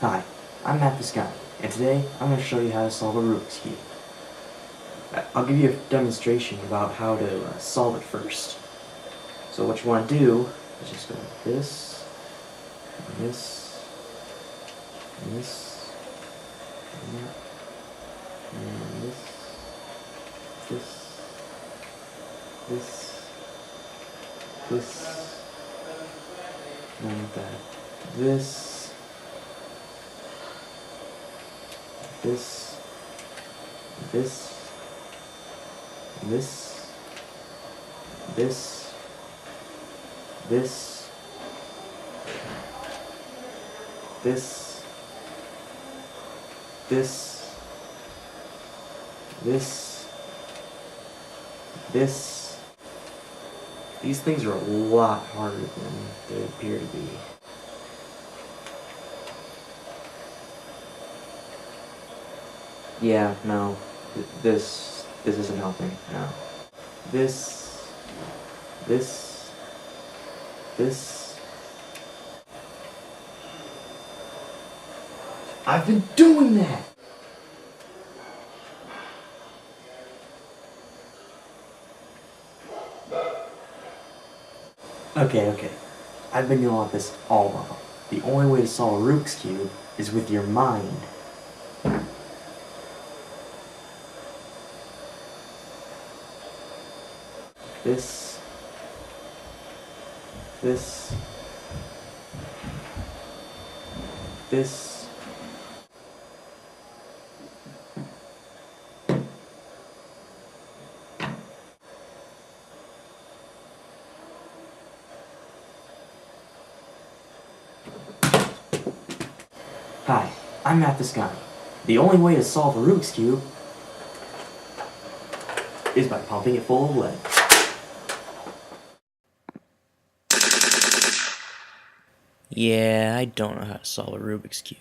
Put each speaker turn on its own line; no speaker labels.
Hi, I'm Matt this guy, and today I'm going to show you how to solve a Rubik's Cube. I'll give you a demonstration about how to solve it first. So what you want to do is just go like this, and this, and this, and that, and this, and then that, this, this, this, this, this, this, this, this. These things are a lot harder than they appear to be. Yeah, no, this isn't helping, no. This. I've been doing that! Okay. I've been going with this all wrong. The only way to solve a Rubik's Cube is with your mind. This. Hi, I'm Matt this guy. The only way to solve a Rubik's Cube is by pumping it full of lead.
Yeah, I don't know how to solve a Rubik's Cube.